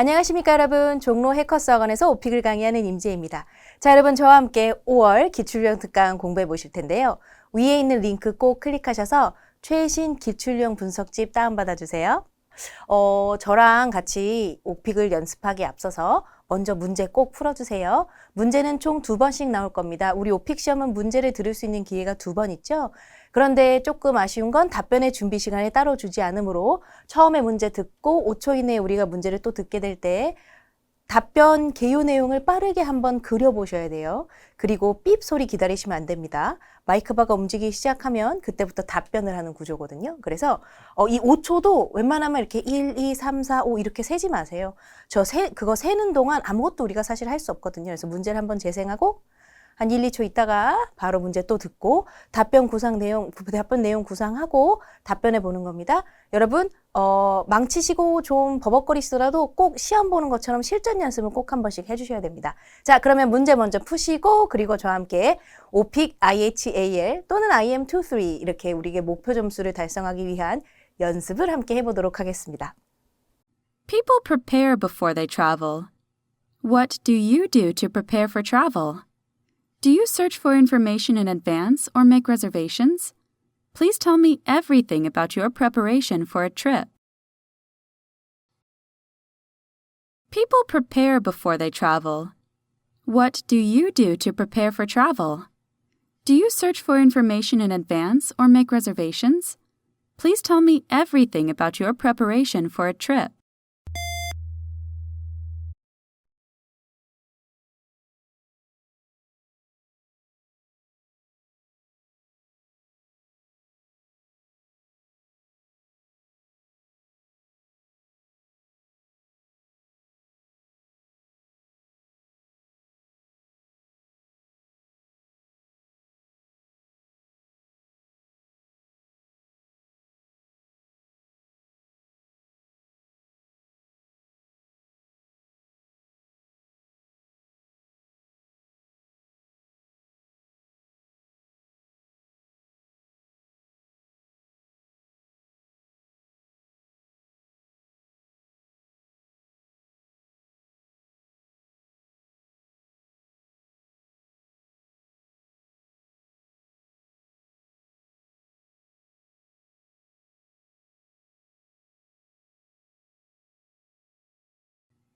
안녕하십니까 여러분. 종로 해커스 학원에서 오픽을 강의하는 임지혜입니다. 자, 여러분 저와 함께 5월 기출형 특강 공부해 보실 텐데요. 위에 있는 링크 꼭 클릭하셔서 최신 기출형 분석집 다운받아 주세요. 저랑 같이 오픽을 연습하기에 앞서서 먼저 문제 꼭 풀어주세요. 문제는 총 2번씩 나올 겁니다. 우리 오픽 시험은 문제를 들을 수 있는 기회가 2번 있죠. 그런데 조금 아쉬운 건 답변의 준비 시간을 따로 주지 않으므로 처음에 문제 듣고 5초 이내에 우리가 문제를 또 듣게 될 때 답변 개요 내용을 빠르게 한번 그려보셔야 돼요. 그리고 삐 소리 기다리시면 안 됩니다. 마이크바가 움직이기 시작하면 그때부터 답변을 하는 구조거든요. 그래서 이 5초도 웬만하면 이렇게 1, 2, 3, 4, 5 이렇게 세지 마세요. 그거 세는 동안 아무것도 우리가 사실 할 수 없거든요. 그래서 문제를 한번 재생하고 한 1, 2초 있다가 바로 문제 또 듣고 답변 내용 구상하고 답변해 보는 겁니다. 여러분, 망치시고 좀 버벅거리시더라도 꼭 시험 보는 것처럼 실전 연습은 꼭 한 번씩 해주셔야 됩니다. 자, 그러면 문제 먼저 푸시고 그리고 저와 함께 오픽 IHAL 또는 IM23 이렇게 우리에게 목표 점수를 달성하기 위한 연습을 함께 해보도록 하겠습니다. People prepare before they travel. What do you do to prepare for travel? Do you search for information in advance or make reservations? Please tell me everything about your preparation for a trip. People prepare before they travel. What do you do to prepare for travel? Do you search for information in advance or make reservations? Please tell me everything about your preparation for a trip.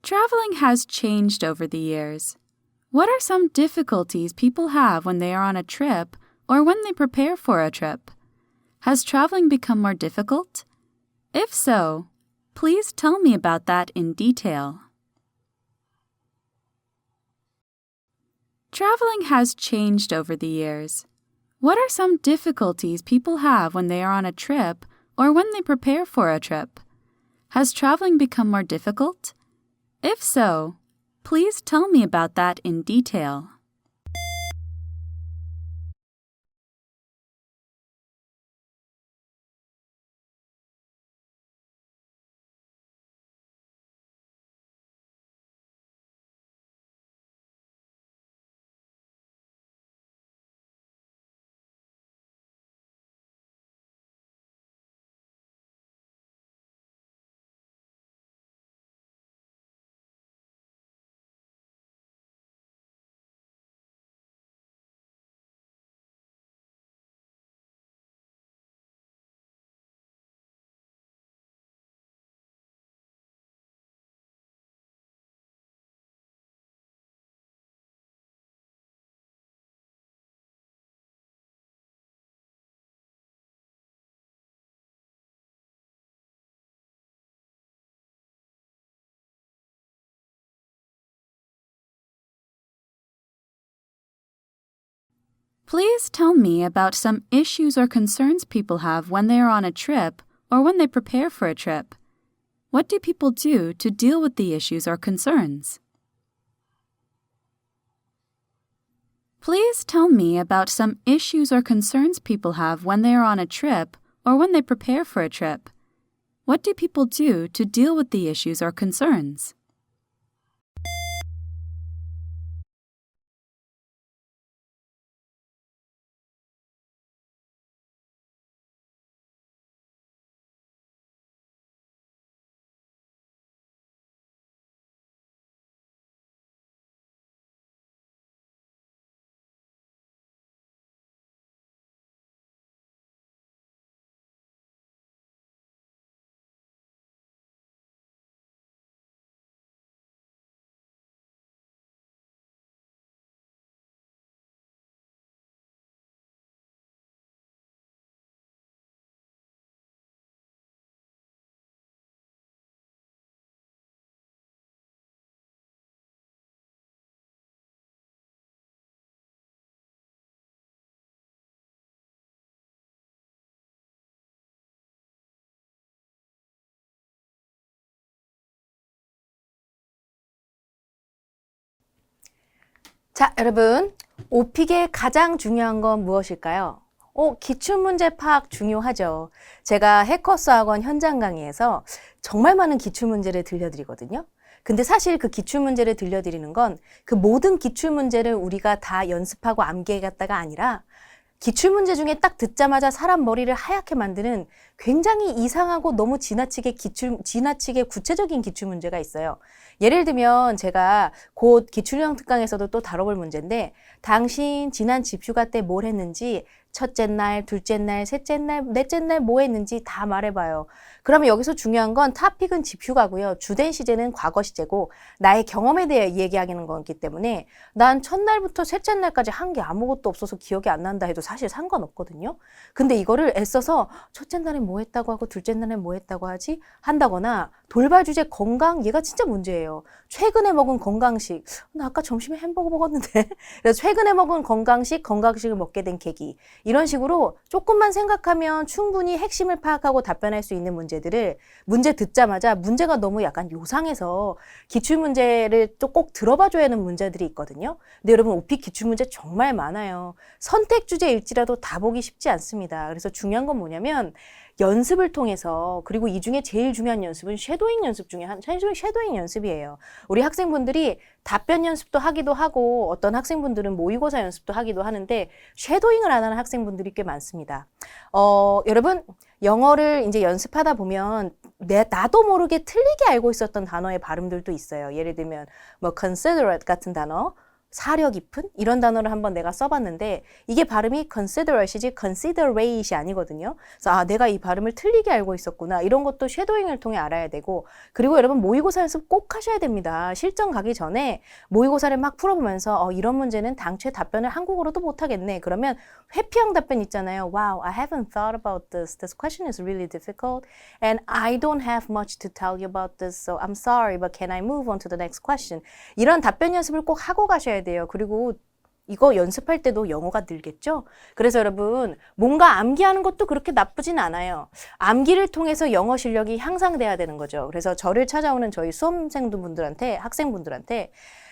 Traveling has changed over the years. What are some difficulties people have when they are on a trip or when they prepare for a trip? Has traveling become more difficult? If so, please tell me about that in detail. Traveling has changed over the years. What are some difficulties people have when they are on a trip or when they prepare for a trip? Has traveling become more difficult? If so, please tell me about that in detail. Please tell me about some issues or concerns people have when they are on a trip or when they prepare for a trip. What do people do to deal with the issues or concerns? Please tell me about some issues or concerns people have when they are on a trip or when they prepare for a trip. What do people do to deal with the issues or concerns? 자, 여러분. 오픽의 가장 중요한 건 무엇일까요? 기출문제 파악 중요하죠. 제가 해커스 학원 현장 강의에서 정말 많은 기출문제를 들려드리거든요. 근데 사실 그 기출문제를 들려드리는 건 그 모든 기출문제를 우리가 다 연습하고 암기해갔다가 아니라 기출문제 중에 딱 듣자마자 사람 머리를 하얗게 만드는 굉장히 이상하고 너무 지나치게 구체적인 기출문제가 있어요. 예를 들면 제가 곧 기출형 특강에서도 또 다뤄볼 문제인데 당신 지난 집휴가 때 뭘 했는지 첫째 날, 둘째 날, 셋째 날, 넷째 날 뭐 했는지 다 말해봐요. 그러면 여기서 중요한 건 토픽은 집휴가고요. 주된 시제는 과거 시제고 나의 경험에 대해 얘기하는 거기 때문에 난 첫날부터 셋째 날까지 한 게 아무것도 없어서 기억이 안 난다 해도 사실 상관없거든요. 근데 이거를 애써서 첫째 날엔 뭐 했다고 하고 둘째 날엔 뭐 했다고 하지? 한다거나 돌발 주제 건강, 얘가 진짜 문제예요. 최근에 먹은 건강식, 나 아까 점심에 햄버거 먹었는데 그래서 최근에 먹은 건강식을 먹게 된 계기, 이런 식으로 조금만 생각하면 충분히 핵심을 파악하고 답변할 수 있는 문제들을 문제 듣자마자 문제가 너무 약간 요상해서 기출문제를 또 꼭 들어봐줘야 하는 문제들이 있거든요. 근데 여러분 오픽 기출문제 정말 많아요. 선택 주제일지라도 다 보기 쉽지 않습니다. 그래서 중요한 건 뭐냐면 연습을 통해서, 그리고 이 중에 제일 중요한 연습은 쉐도잉 연습 중에 쉐도잉 연습이에요. 우리 학생분들이 답변 연습도 하기도 하고 어떤 학생분들은 모의고사 연습도 하기도 하는데 쉐도잉을 안 하는 학생분들이 꽤 많습니다. 여러분 영어를 이제 연습하다 보면 나도 모르게 틀리게 알고 있었던 단어의 발음들도 있어요. 예를 들면 뭐 considerate 같은 단어, 사려 깊은 이런 단어를 한번 내가 써봤는데 이게 발음이 considerate이지 considerate 아니거든요. 그래서 내가 이 발음을 틀리게 알고 있었구나. 이런 것도 쉐도잉을 통해 알아야 되고, 그리고 여러분 모의고사 연습 꼭 하셔야 됩니다. 실전 가기 전에 모의고사를 막 풀어보면서 이런 문제는 당최 답변을 한국어로도 못하겠네. 그러면 회피형 답변 있잖아요. Wow, I haven't thought about this. This question is really difficult and I don't have much to tell you about this. So I'm sorry, but can I move on to the next question? 이런 답변 연습을 꼭 하고 가셔야 돼요. 그리고 이거 연습할 때도 영어가 늘겠죠? 그래서 여러분 뭔가 암기하는 것도 그렇게 나쁘진 않아요. 암기를 통해서 영어 실력이 향상돼야 되는 거죠. 그래서 저를 찾아오는 저희 수험생분들한테, 학생분들한테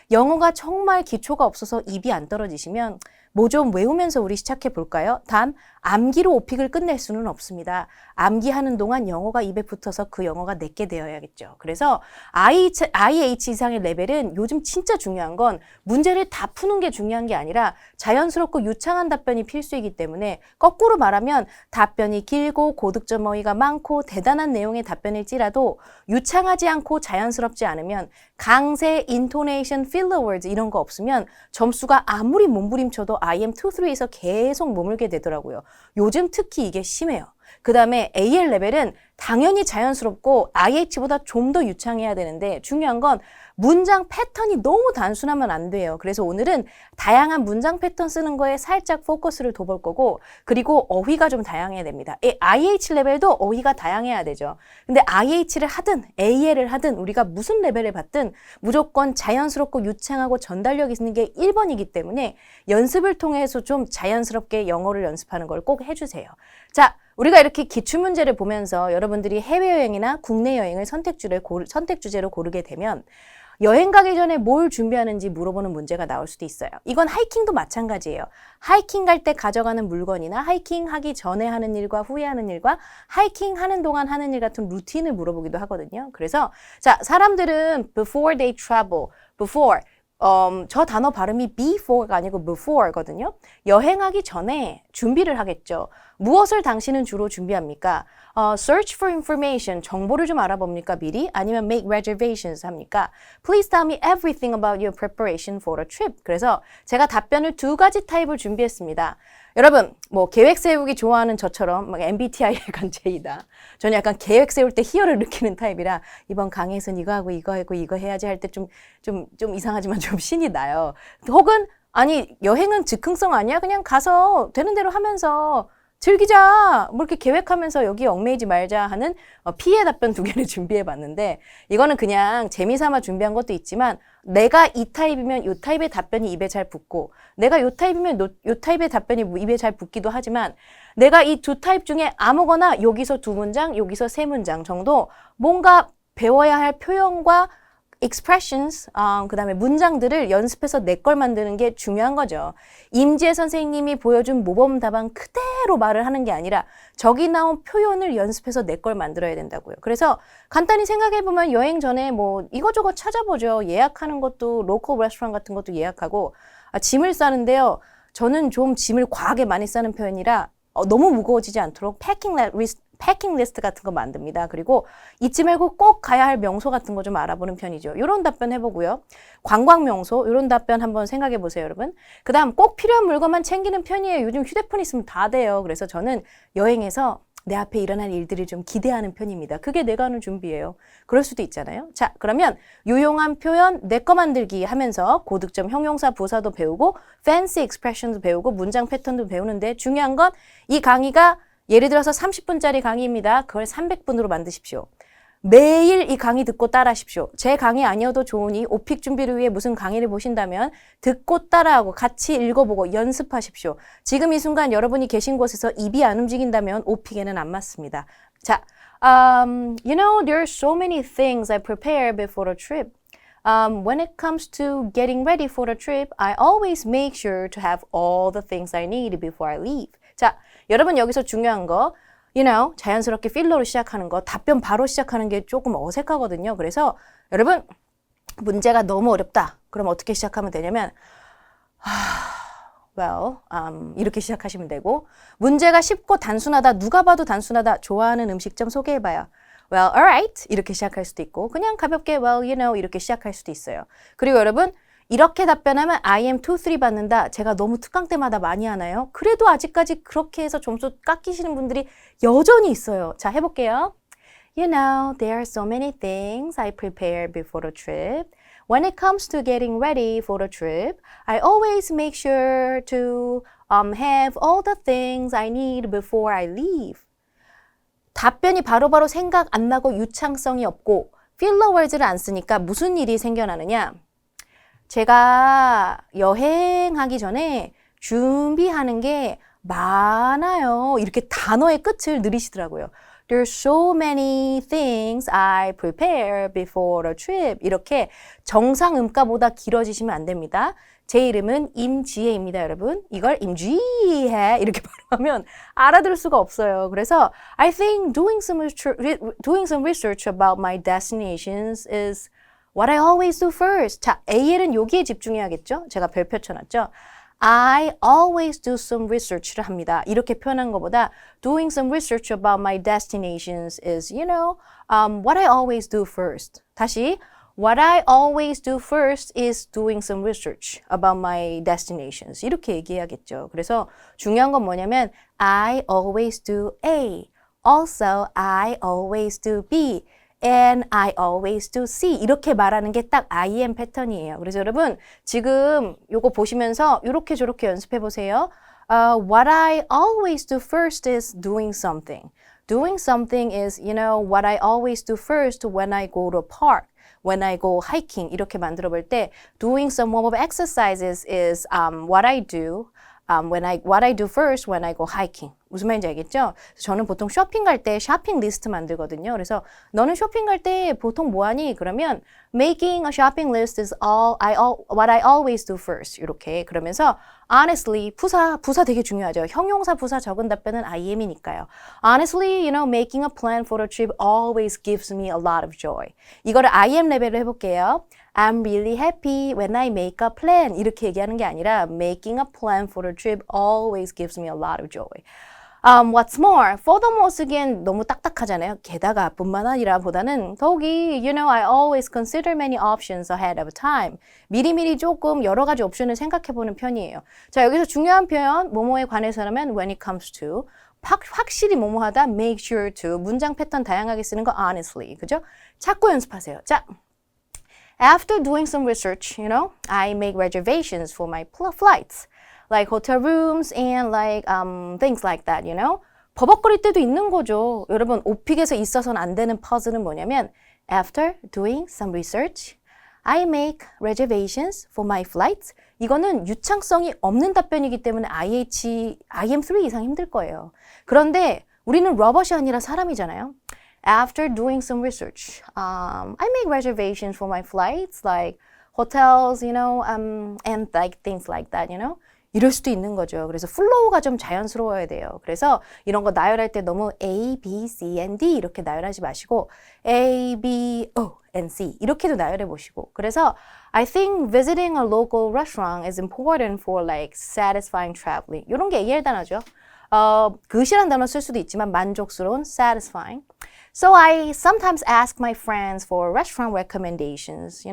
영어가 정말 기초가 없어서 입이 안 떨어지시면 뭐 좀 외우면서 우리 시작해 볼까요? 단 암기로 오픽을 끝낼 수는 없습니다. 암기하는 동안 영어가 입에 붙어서 그 영어가 내게 되어야겠죠. 그래서 IH 이상의 레벨은 요즘 진짜 중요한 건 문제를 다 푸는 게 중요한 게 아니라 자연스럽고 유창한 답변이 필수이기 때문에, 거꾸로 말하면 답변이 길고 고득점 어휘가 많고 대단한 내용의 답변일지라도 유창하지 않고 자연스럽지 않으면 강세, 인토네이션, 필러 월드 이런 거 없으면 점수가 아무리 몸부림쳐도 IM 2, 3에서 계속 머물게 되더라고요. 요즘 특히 이게 심해요. 그 다음에 AL 레벨은 당연히 자연스럽고 IH보다 좀 더 유창해야 되는데 중요한 건 문장 패턴이 너무 단순하면 안 돼요. 그래서 오늘은 다양한 문장 패턴 쓰는 거에 살짝 포커스를 둬볼 거고, 그리고 어휘가 좀 다양해야 됩니다. IH 레벨도 어휘가 다양해야 되죠. 근데 IH를 하든 AL을 하든 우리가 무슨 레벨을 받든 무조건 자연스럽고 유창하고 전달력 있는 게 1번이기 때문에 연습을 통해서 좀 자연스럽게 영어를 연습하는 걸 꼭 해주세요. 자, 우리가 이렇게 기출문제를 보면서 여러분들이 해외여행이나 국내 여행을 선택 주제로 고르게 되면 여행 가기 전에 뭘 준비하는지 물어보는 문제가 나올 수도 있어요. 이건 하이킹도 마찬가지예요. 하이킹 갈 때 가져가는 물건이나 하이킹 하기 전에 하는 일과 후에 하는 일과 하이킹 하는 동안 하는 일 같은 루틴을 물어보기도 하거든요. 그래서 자, 사람들은 before they travel, before 저 단어 발음이 before가 아니고 before거든요. 여행하기 전에 준비를 하겠죠. 무엇을 당신은 주로 준비합니까? Search for information, 정보를 좀 알아봅니까 미리? 아니면 make reservations 합니까? Please tell me everything about your preparation for a trip. 그래서 제가 답변을 두 가지 타입을 준비했습니다. 여러분, 뭐 계획 세우기 좋아하는 저처럼 막 MBTI의 간제이다. 저는 약간 계획 세울 때 희열을 느끼는 타입이라 이번 강의에서는 이거 하고 이거 하고 이거 해야지 할 때 좀 이상하지만 좀 신이 나요. 혹은 아니 여행은 즉흥성 아니야? 그냥 가서 되는 대로 하면서 즐기자. 뭐 이렇게 계획하면서 여기 얽매이지 말자 하는 피해 답변 두 개를 준비해 봤는데, 이거는 그냥 재미삼아 준비한 것도 있지만 내가 이 타입이면 이 타입의 답변이 입에 잘 붙고, 내가 이 타입이면 이 타입의 답변이 입에 잘 붙기도 하지만, 내가 이 두 타입 중에 아무거나 여기서 두 문장, 여기서 세 문장 정도 뭔가 배워야 할 표현과 expressions, 그 다음에 문장들을 연습해서 내 걸 만드는 게 중요한 거죠. 임지혜 선생님이 보여준 모범 답안 그대로 말을 하는 게 아니라 저기 나온 표현을 연습해서 내 걸 만들어야 된다고요. 그래서 간단히 생각해보면 여행 전에 뭐 이거저거 찾아보죠. 예약하는 것도 로컬 레스토랑 같은 것도 예약하고 짐을 싸는데요. 저는 좀 짐을 과하게 많이 싸는 편이라 너무 무거워지지 않도록 패킹 리스트 같은 거 만듭니다. 그리고 잊지 말고 꼭 가야 할 명소 같은 거 좀 알아보는 편이죠. 이런 답변 해보고요. 관광 명소 이런 답변 한번 생각해 보세요, 여러분. 그 다음 꼭 필요한 물건만 챙기는 편이에요. 요즘 휴대폰 있으면 다 돼요. 그래서 저는 여행에서 내 앞에 일어날 일들을 좀 기대하는 편입니다. 그게 내가 하는 준비예요. 그럴 수도 있잖아요. 자, 그러면 유용한 표현 내 거 만들기 하면서 고득점 형용사 부사도 배우고 fancy expressions도 배우고 문장 패턴도 배우는데 중요한 건 이 강의가 예를 들어서 30분짜리 강의입니다. 그걸 300분으로 만드십시오. 매일 이 강의 듣고 따라하십시오. 제 강의 아니어도 좋으니 오픽 준비를 위해 무슨 강의를 보신다면 듣고 따라하고 같이 읽어보고 연습하십시오. 지금 이 순간 여러분이 계신 곳에서 입이 안 움직인다면 오픽에는 안 맞습니다. 자, you know, there are so many things I prepare before a trip. When it comes to getting ready for a trip, I always make sure to have all the things I need before I leave. 자, 여러분 여기서 중요한 거, you know, 자연스럽게 필러로 시작하는 거, 답변 바로 시작하는 게 조금 어색하거든요. 그래서 여러분, 문제가 너무 어렵다. 그럼 어떻게 시작하면 되냐면, 이렇게 시작하시면 되고, 문제가 쉽고 단순하다, 누가 봐도 단순하다, 좋아하는 음식점 소개해봐요. Well, alright. 이렇게 시작할 수도 있고, 그냥 가볍게, well, you know, 이렇게 시작할 수도 있어요. 그리고 여러분, 이렇게 답변하면 I am 2, 3 받는다. 제가 너무 특강 때마다 많이 하나요? 그래도 아직까지 그렇게 해서 점수 깎이시는 분들이 여전히 있어요. 자, 해볼게요. You know, there are so many things I prepare before a trip. When it comes to getting ready for a trip, I always make sure to have all the things I need before I leave. 답변이 바로바로 생각 안 나고 유창성이 없고 필러 월즈를 안 쓰니까 무슨 일이 생겨나느냐? 제가 여행하기 전에 준비하는 게 많아요. 이렇게 단어의 끝을 늘리시더라고요. There's so many things I prepare before a trip. 이렇게 정상 음가보다 길어지시면 안 됩니다. 제 이름은 임지혜입니다, 여러분. 이걸 임지혜 이렇게 발음하면 알아들을 수가 없어요. 그래서 I think doing some research about my destinations is what I always do first. 자, AL은 여기에 집중해야겠죠? 제가 별표 쳐놨죠? I always do some research를 합니다. 이렇게 표현한 것보다 doing some research about my destinations is, you know, what I always do first. 다시, what I always do first is doing some research about my destinations. 이렇게 얘기해야겠죠. 그래서 중요한 건 뭐냐면 I always do A. Also, I always do B. And I always do C. 이렇게 말하는 게 딱 I am 패턴이에요. 그래서 여러분 지금 요거 보시면서 이렇게 저렇게 연습해 보세요. What I always do first is doing something. Doing something is, you know, what I always do first when I go to a park. When I go hiking. 이렇게 만들어 볼 때 doing some warm-up exercises is what I do. What I do first when I go hiking. 무슨 말인지 알겠죠? 저는 보통 쇼핑 갈 때 쇼핑 리스트 만들거든요. 그래서 너는 쇼핑 갈 때 보통 뭐 하니? 그러면 making a shopping list is what I always do first. 이렇게 그러면서 honestly 부사 되게 중요하죠. 형용사 부사 적은 답변은 I am이니까요. Honestly, you know, making a plan for a trip always gives me a lot of joy. 이거를 I am 레벨로 해볼게요. I'm really happy when I make a plan. 이렇게 얘기하는 게 아니라 making a plan for a trip always gives me a lot of joy. What's more, furthermore 쓰기엔 너무 딱딱하잖아요. 게다가 뿐만 아니라 보다는 더욱이, you know, I always consider many options ahead of time. 미리미리 조금 여러 가지 옵션을 생각해보는 편이에요. 자, 여기서 중요한 표현, 뭐뭐에 관해서라면 when it comes to. 확실히 뭐뭐하다, make sure to. 문장 패턴 다양하게 쓰는 거 honestly. 그죠? 자꾸 연습하세요. 자. After doing some research, you know, I make reservations for my flights, like hotel rooms and like things like that, you know. 버벅거릴 때도 있는 거죠. 여러분, 오픽에서 있어서는 안 되는 퍼즐은 뭐냐면 After doing some research, I make reservations for my flights. 이거는 유창성이 없는 답변이기 때문에 IM3 이상 힘들 거예요. 그런데 우리는 로봇이 아니라 사람이잖아요. after doing some research, I make reservations for my flights, like hotels, and like things like that, 이럴 수도 있는 거죠. 그래서 플로우가 좀 자연스러워야 돼요. 그래서 이런 거 나열할 때 너무 A, B, C, and D 이렇게 나열하지 마시고 A, B, O, and C 이렇게도 나열해 보시고. 그래서 I think visiting a local restaurant is important for like satisfying traveling. 이런 게 AL 단어죠. 그시란 단어 쓸 수도 있지만 만족스러운 satisfying. So I sometimes ask my friends for restaurant recommendations,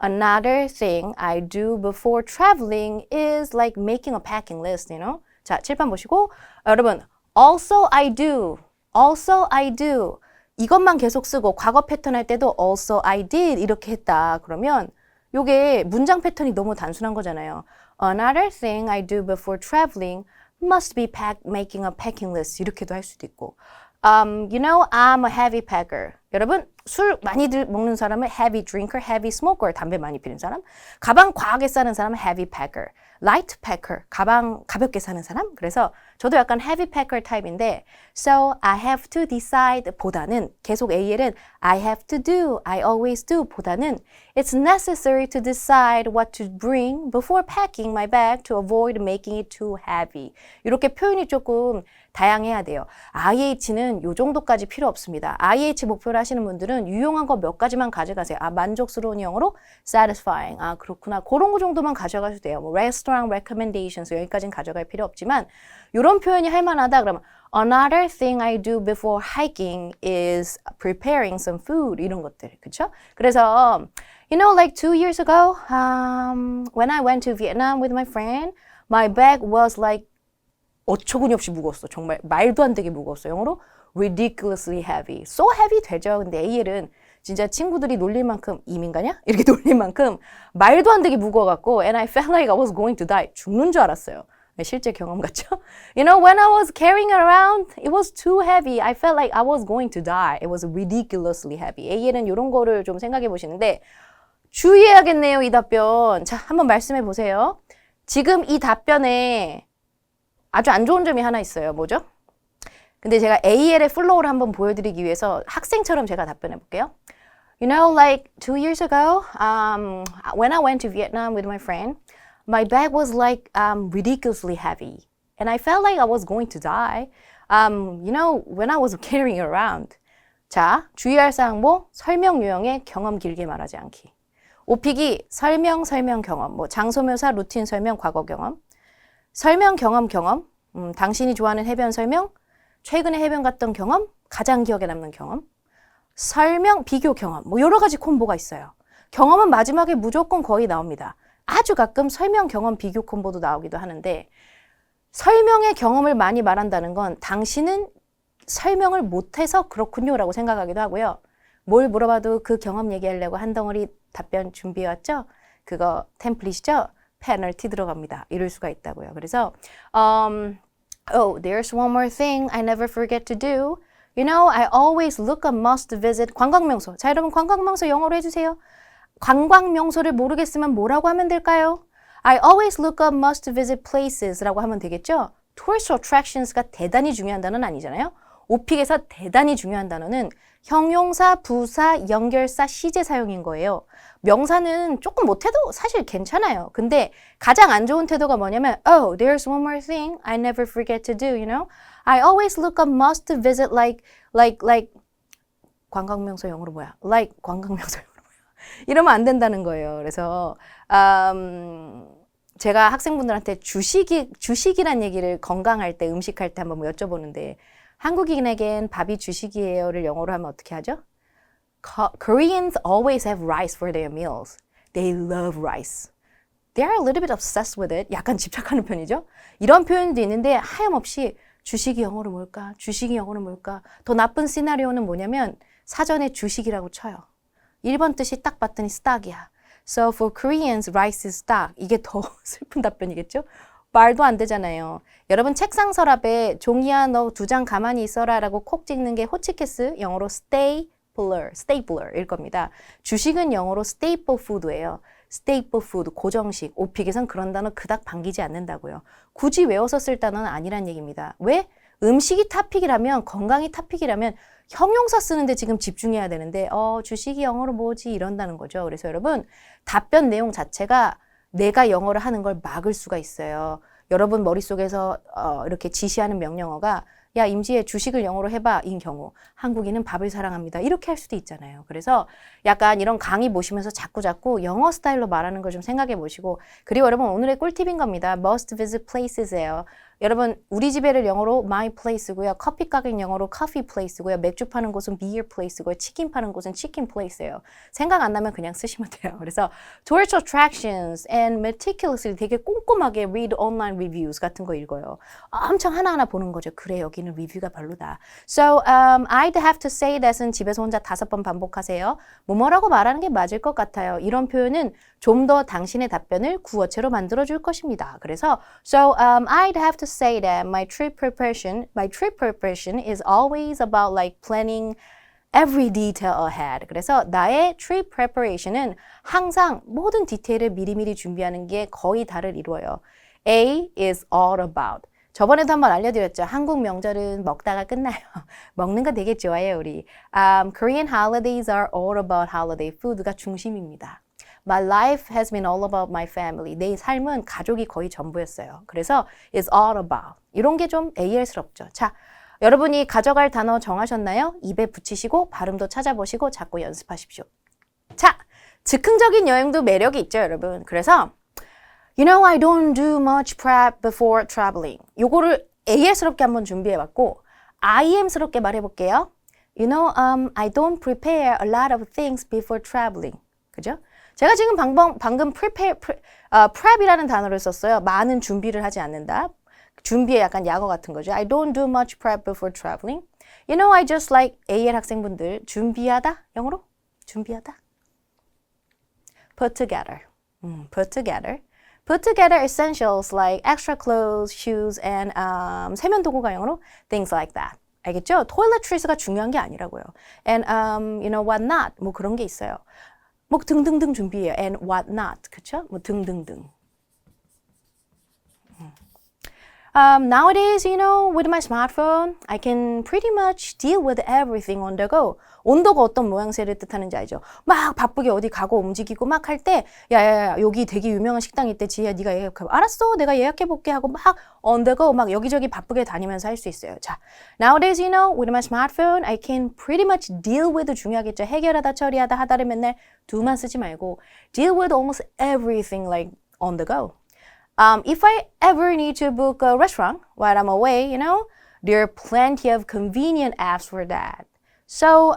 Another thing I do before traveling is like making a packing list, 자, 칠판 보시고 여러분, also I do 이것만 계속 쓰고 과거 패턴 할 때도 also I did 이렇게 했다. 그러면 요게 문장 패턴이 너무 단순한 거잖아요. Another thing I do before traveling must be making a packing list 이렇게도 할 수도 있고 I'm a heavy packer. 여러분, 술 많이 먹는 사람은 heavy drinker, heavy smoker, 담배 많이 피는 사람. 가방 과하게 싸는 사람은 heavy packer. light packer, 가방 가볍게 싸는 사람. 그래서 저도 약간 heavy packer 타입인데 So I have to decide 보다는 계속 AL은 I have to do, I always do 보다는 It's necessary to decide what to bring before packing my bag to avoid making it too heavy. 이렇게 표현이 조금 다양해야 돼요. IH는 요 정도까지 필요 없습니다. IH 목표를 하시는 분들은 유용한 거 몇 가지만 가져가세요. 만족스러운 영어로 satisfying. 그렇구나. 그런 거 정도만 가져가셔도 돼요. 뭐 restaurant recommendations 여기까지는 가져갈 필요 없지만 이런 표현이 할 만하다 그러면 Another thing I do before hiking is preparing some food. 이런 것들. 그렇죠? 그래서 like 2 years ago, when I went to Vietnam with my friend, my bag was like 어처구니 없이 무거웠어. 정말 말도 안 되게 무거웠어. 영어로 ridiculously heavy. So heavy 되죠. 근데 AL은 진짜 친구들이 놀릴 만큼 이민가냐? 이렇게 놀릴 만큼 말도 안 되게 무거워갖고 and I felt like I was going to die. 죽는 줄 알았어요. 실제 경험 같죠? When I was carrying it around, it was too heavy. I felt like I was going to die. It was ridiculously heavy. AL은 이런 거를 좀 생각해 보시는데 주의해야겠네요, 이 답변. 자, 한번 말씀해 보세요. 지금 이 답변에 아주 안 좋은 점이 하나 있어요. 뭐죠? 근데 제가 AL의 플로우를 한번 보여드리기 위해서 학생처럼 제가 답변해 볼게요. Like 2 years ago, when I went to Vietnam with my friend, my bag was like ridiculously heavy. And I felt like I was going to die. When I was carrying it around. 자, 주의할 사항 뭐? 설명 유형의 경험 길게 말하지 않기. 오픽이 설명, 경험. 뭐 장소묘사, 루틴 설명, 과거 경험. 설명, 경험. 당신이 좋아하는 해변 설명, 최근에 해변 갔던 경험, 가장 기억에 남는 경험. 설명, 비교 경험. 뭐 여러 가지 콤보가 있어요. 경험은 마지막에 무조건 거의 나옵니다. 아주 가끔 설명, 경험, 비교 콤보도 나오기도 하는데 설명의 경험을 많이 말한다는 건 당신은 설명을 못해서 그렇군요 라고 생각하기도 하고요. 뭘 물어봐도 그 경험 얘기하려고 한 덩어리 답변 준비해왔죠? 그거 템플릿이죠? 페널티 들어갑니다. 이럴 수가 있다고요. 그래서 there's one more thing I never forget to do. I always look up must visit 관광명소. 자, 여러분 관광명소 영어로 해주세요. 관광명소를 모르겠으면 뭐라고 하면 될까요? I always look up must visit places라고 하면 되겠죠? Tourist attractions가 대단히 중요한 단어는 아니잖아요. 오픽에서 대단히 중요한 단어는 형용사, 부사, 연결사, 시제 사용인 거예요. 명사는 조금 못해도 사실 괜찮아요. 근데 가장 안 좋은 태도가 뭐냐면 there's one more thing I never forget to do, I always look up must visit like 관광명소 영어로 뭐야? like 관광명소 영어로 뭐야? 이러면 안 된다는 거예요. 그래서 제가 학생분들한테 주식이란 얘기를 건강할 때, 음식할 때 한번 여쭤보는데 한국인에겐 밥이 주식이에요를 영어로 하면 어떻게 하죠? Koreans always have rice for their meals. They love rice. They're a little bit obsessed with it. 약간 집착하는 편이죠. 이런 표현도 있는데 하염없이 주식이 영어로 뭘까? 주식이 영어로 뭘까? 더 나쁜 시나리오는 뭐냐면 사전에 주식이라고 쳐요. 1번 뜻이 딱 봤더니 stock이야. So for Koreans, rice is stock. 이게 더 슬픈 답변이겠죠? 말도 안 되잖아요. 여러분 책상 서랍에 종이야 너 2장 가만히 있어라 라고 콕 찍는 게 호치키스, 영어로 stapler일 겁니다. 주식은 영어로 staple food예요. staple food, 고정식. 오픽에선 그런 단어 그닥 반기지 않는다고요. 굳이 외워서 쓸 단어는 아니란 얘기입니다. 왜? 음식이 토픽이라면, 건강이 토픽이라면 형용사 쓰는데 지금 집중해야 되는데 주식이 영어로 뭐지? 이런다는 거죠. 그래서 여러분 답변 내용 자체가 내가 영어를 하는 걸 막을 수가 있어요. 여러분 머릿속에서 이렇게 지시하는 명령어가 야 임지혜 주식을 영어로 해봐 인 경우 한국인은 밥을 사랑합니다. 이렇게 할 수도 있잖아요. 그래서 약간 이런 강의 보시면서 자꾸 영어 스타일로 말하는 걸 좀 생각해 보시고 그리고 여러분 오늘의 꿀팁인 겁니다. Must visit places예요. 여러분 우리 집에를 영어로 my place고요. 커피 가게는 영어로 coffee place고요. 맥주 파는 곳은 beer place고요. 치킨 파는 곳은 chicken place예요. 생각 안 나면 그냥 쓰시면 돼요. 그래서 tourist attractions and meticulously 되게 꼼꼼하게 read online reviews 같은 거 읽어요. 엄청 하나하나 보는 거죠. 그래 여기는 리뷰가 별로다. So I'd have to say that은 집에서 혼자 5번 반복하세요. 뭐뭐라고 말하는 게 맞을 것 같아요. 이런 표현은 좀 더 당신의 답변을 구어체로 만들어줄 것입니다. 그래서 So I'd have to say that my trip preparation is always about like planning every detail ahead. 그래서 나의 trip preparation은 항상 모든 디테일을 미리미리 준비하는 게 거의 다를 이루어요. A is all about. 저번에도 한번 알려드렸죠. 한국 명절은 먹다가 끝나요. 먹는 거 되게 좋아해요, 우리. Korean holidays are all about holiday food가 중심입니다. My life has been all about my family. 내 삶은 가족이 거의 전부였어요. 그래서 it's all about. 이런 게 좀 AL스럽죠. 자, 여러분이 가져갈 단어 정하셨나요? 입에 붙이시고 발음도 찾아보시고 자꾸 연습하십시오. 자, 즉흥적인 여행도 매력이 있죠, 여러분. 그래서 You know, I don't do much prep before traveling. 요거를 AL스럽게 한번 준비해봤고 IM스럽게 말해볼게요. You know, I don't prepare a lot of things before traveling. 그죠? 제가 지금 방금 prep이라는 단어를 썼어요. 많은 준비를 하지 않는다. 준비의 약간 약어 같은 거죠. I don't do much prep before traveling. You know, I just like AL 학생분들 준비하다. 영어로? 준비하다. Put together. Put together. Put together essentials like extra clothes, shoes, and 세면 도구가 영어로 things like that. 알겠죠? toiletries가 중요한 게 아니라고요. And you know what not 뭐 그런 게 있어요. 뭐 등등등 준비해요. And what not 그쵸? 뭐 등등등. Nowadays, you know, with my smartphone, I can pretty much deal with everything on the go. on the go 어떤 모양새를 뜻하는지 알죠? 막 바쁘게 어디 가고 움직이고 막 할 때, 야, 여기 되게 유명한 식당이 있대. 지혜야, 네가 예약해. 알았어, 내가 예약해볼게 하고 막 on the go 막 여기저기 바쁘게 다니면서 할 수 있어요. 자, nowadays, you know, with my smartphone, I can pretty much deal with 중요하겠죠. 해결하다, 처리하다, 하다를 맨날 do만 쓰지 말고 deal with almost everything like on the go. If I ever need to book a restaurant while I'm away, you know, there are plenty of convenient apps for that. So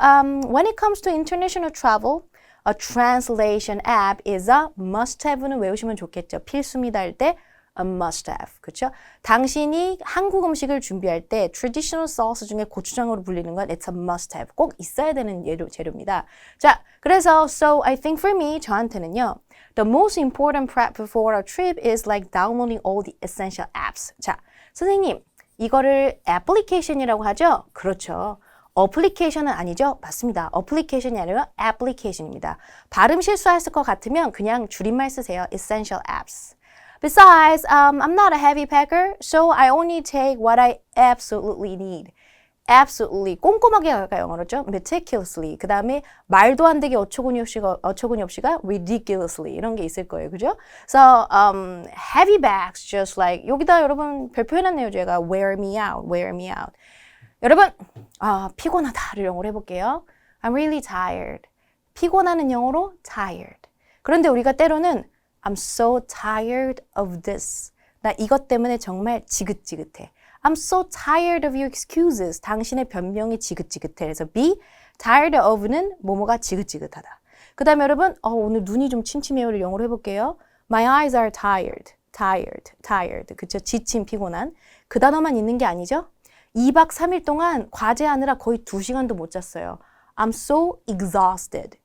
when it comes to international travel, a translation app is a must-have는 외우시면 좋겠죠. 필수입니다 할 때 a must-have, 그렇죠? 당신이 한국 음식을 준비할 때 traditional sauce 중에 고추장으로 불리는 건 it's a must-have. 꼭 있어야 되는 재료입니다. 자, 그래서 so I think for me, 저한테는요. The most important prep before a trip is like downloading all the essential apps. 자, 선생님, 이거를 application이라고 하죠? 그렇죠. 어플리케이션은 아니죠? 맞습니다. 어플리케이션이 아니라 application입니다. 발음 실수했을 것 같으면 그냥 줄임말 쓰세요. essential apps. Besides, I'm not a heavy packer, so I only take what I absolutely need. absolutely, 꼼꼼하게 할까 영어로죠? meticulously. 그 다음에 말도 안 되게 어처구니 없이가 ridiculously 이런 게 있을 거예요, 그죠? So heavy bags, just like 여기다 여러분 별표 해놨네요, 제가 wear me out, wear me out. 여러분, 피곤하다를 영어로 해볼게요. I'm really tired. 피곤하는 영어로 tired. 그런데 우리가 때로는 I'm so tired of this. 나 이것 때문에 정말 지긋지긋해. I'm so tired of your excuses. 당신의 변명이 지긋지긋해. 그래서 be tired of는 뭐뭐가 지긋지긋하다. 그 다음에 여러분, 오늘 눈이 좀 침침해요를 영어로 해볼게요. My eyes are tired. tired. 그쵸? 지친, 피곤한. 그 단어만 있는 게 아니죠? 2박 3일 동안 과제하느라 거의 2시간도 못 잤어요. I'm so exhausted.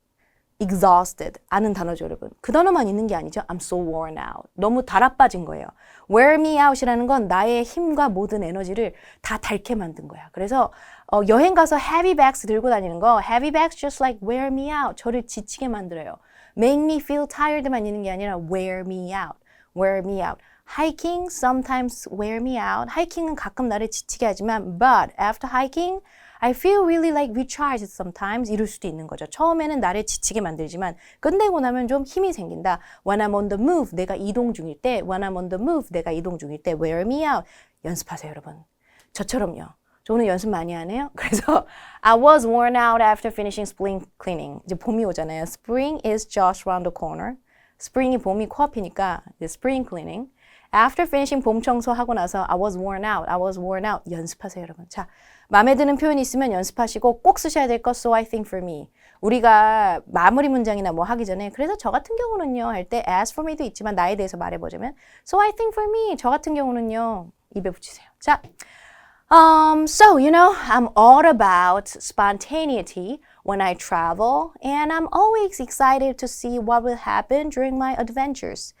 아는 단어죠, 여러분. 그 단어만 있는 게 아니죠. I'm so worn out. 너무 달아빠진 거예요. wear me out이라는 건 나의 힘과 모든 에너지를 다 닳게 만든 거야. 그래서 여행 가서 heavy bags 들고 다니는 거 heavy bags just like wear me out. 저를 지치게 만들어요. make me feel tired만 있는 게 아니라 wear me out. Hiking sometimes wear me out. 하이킹은 가끔 나를 지치게 하지만 but after hiking, I feel really like recharged sometimes. 이럴 수도 있는 거죠. 처음에는 나를 지치게 만들지만 끝내고 나면 좀 힘이 생긴다. When I'm on the move, 내가 이동 중일 때 When I'm on the move, 내가 이동 중일 때 wear me out. 연습하세요, 여러분. 저처럼요. 저 오늘 연습 많이 하네요. 그래서 I was worn out after finishing spring cleaning. 이제 봄이 오잖아요. Spring is just around the corner. spring이 봄이 코앞이니까 이제 spring cleaning. After finishing 봄 청소하고 나서 I was worn out. 연습하세요, 여러분. 자, 마음에 드는 표현이 있으면 연습하시고 꼭 쓰셔야 될 것 so I think for me. 우리가 마무리 문장이나 뭐 하기 전에 그래서 저 같은 경우는요 할 때 as for me도 있지만 나에 대해서 말해보자면 so I think for me. 저 같은 경우는요 입에 붙이세요. 자, so you know I'm all about spontaneity when I travel and I'm always excited to see what will happen during my adventures.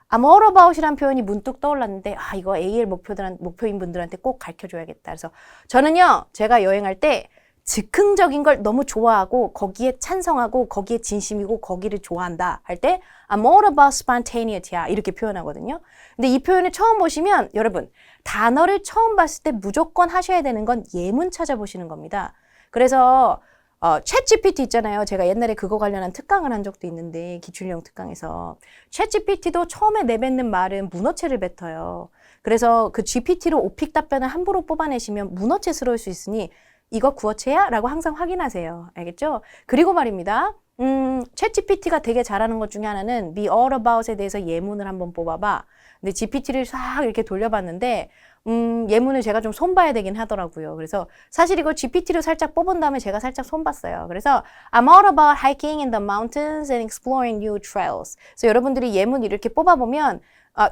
I'm all about이란 표현이 문득 떠올랐는데 아 이거 AL 목표인 분들한테 꼭 가르쳐줘야겠다. 그래서 저는요 제가 여행할 때 즉흥적인 걸 너무 좋아하고 거기에 찬성하고 거기에 진심이고 거기를 좋아한다 할 때 I'm all about spontaneity야 이렇게 표현하거든요. 근데 이 표현을 처음 보시면 여러분 단어를 처음 봤을 때 무조건 하셔야 되는 건 예문 찾아보시는 겁니다. 그래서 챗GPT 있잖아요. 제가 옛날에 그거 관련한 특강을 한 적도 있는데 기출형 특강에서 챗GPT도 처음에 내뱉는 말은 문어체를 뱉어요. 그래서 그 GPT로 오픽 답변을 함부로 뽑아내시면 문어체스러울 수 있으니 이거 구어체야? 라고 항상 확인하세요. 알겠죠? 그리고 말입니다. 챗GPT가 되게 잘하는 것 중에 하나는 be all about에 대해서 예문을 한번 뽑아봐. 근데 GPT를 싹 이렇게 돌려봤는데 예문을 제가 좀 손봐야 되긴 하더라고요. 그래서 사실 이거 GPT로 살짝 뽑은 다음에 제가 살짝 손봤어요. 그래서 I'm all about hiking in the mountains and exploring new trails. 그래서 여러분들이 예문 이렇게 뽑아보면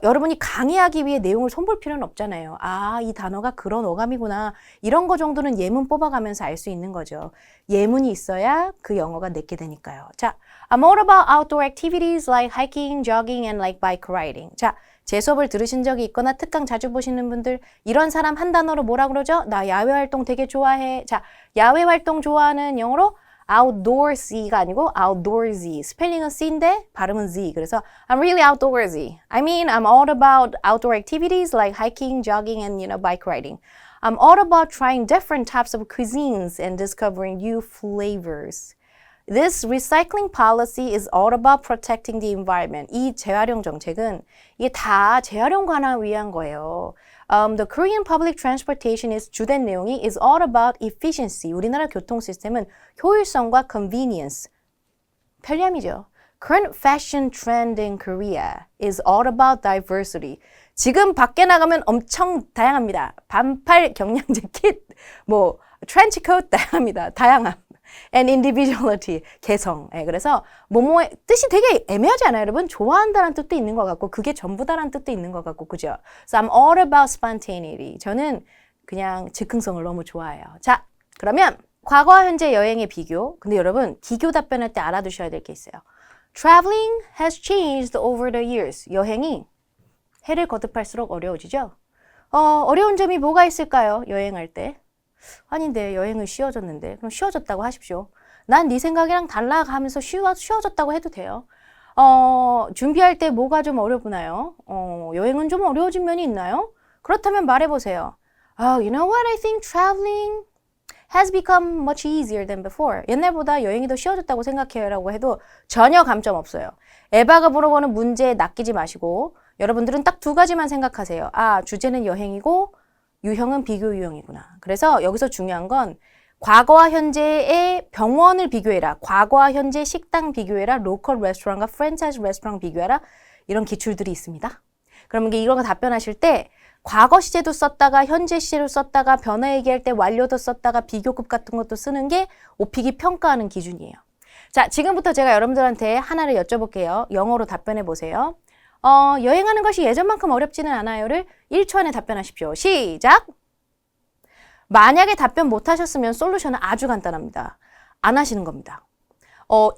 여러분이 강의하기 위해 내용을 손볼 필요는 없잖아요. 아, 이 단어가 그런 어감이구나. 이런 거 정도는 예문 뽑아가면서 알 수 있는 거죠. 예문이 있어야 그 영어가 내게 되니까요. 자, I'm all about outdoor activities like hiking, jogging, and like bike riding. 자, 제 수업을 들으신 적이 있거나 특강 자주 보시는 분들 이런 사람 한 단어로 뭐라 그러죠? 나 야외 활동 되게 좋아해. 자, 야외 활동 좋아하는 영어로 outdoors가 아니고 outdoorsy. 스펠링은 C인데 발음은 Z. 그래서 I'm really outdoorsy. I mean, I'm all about outdoor activities like hiking, jogging, and bike riding. I'm all about trying different types of cuisines and discovering new flavors. This recycling policy is all about protecting the environment. 이 재활용 정책은 이게 다 재활용 관할 위한 거예요. The Korean public transportation is 주된 내용이 is all about efficiency. 우리나라 교통 시스템은 효율성과 convenience. 편리함이죠. Current fashion trend in Korea is all about diversity. 지금 밖에 나가면 엄청 다양합니다. 반팔 경량 재킷, 뭐 트렌치 코트 다양합니다. 다양함. and individuality, 개성. 예, 그래서 뭐뭐의 뜻이 되게 애매하지 않아요, 여러분? 좋아한다는 뜻도 있는 것 같고 그게 전부다라는 뜻도 있는 것 같고 그죠? So I'm all about spontaneity. 저는 그냥 즉흥성을 너무 좋아해요. 자, 그러면 과거와 현재 여행의 비교. 근데 여러분 기교 답변할 때 알아두셔야 될 게 있어요. Traveling has changed over the years. 여행이 해를 거듭할수록 어려워지죠? 어려운 점이 뭐가 있을까요? 여행할 때. 아닌데 여행은 쉬워졌는데 그럼 쉬워졌다고 하십시오. 난 네 생각이랑 달라 하면서 쉬워졌다고 해도 돼요. 준비할 때 뭐가 좀 어렵나요? 여행은 좀 어려워진 면이 있나요? 그렇다면 말해보세요. You know what? I think traveling has become much easier than before. 옛날보다 여행이 더 쉬워졌다고 생각해요 라고 해도 전혀 감점 없어요. 에바가 물어보는 문제에 낚이지 마시고 여러분들은 딱 두 가지만 생각하세요. 주제는 여행이고 유형은 비교 유형이구나. 그래서 여기서 중요한 건 과거와 현재의 병원을 비교해라. 과거와 현재 식당 비교해라. 로컬 레스토랑과 프랜차이즈 레스토랑 비교해라. 이런 기출들이 있습니다. 그러면 이런 거 답변하실 때 과거 시제도 썼다가 현재 시제도 썼다가 변화 얘기할 때 완료도 썼다가 비교급 같은 것도 쓰는 게 오픽이 평가하는 기준이에요. 자, 지금부터 제가 여러분들한테 하나를 여쭤볼게요. 영어로 답변해 보세요. 여행하는 것이 예전만큼 어렵지는 않아요를 1초 안에 답변하십시오. 시작! 만약에 답변 못하셨으면 솔루션은 아주 간단합니다. 안 하시는 겁니다.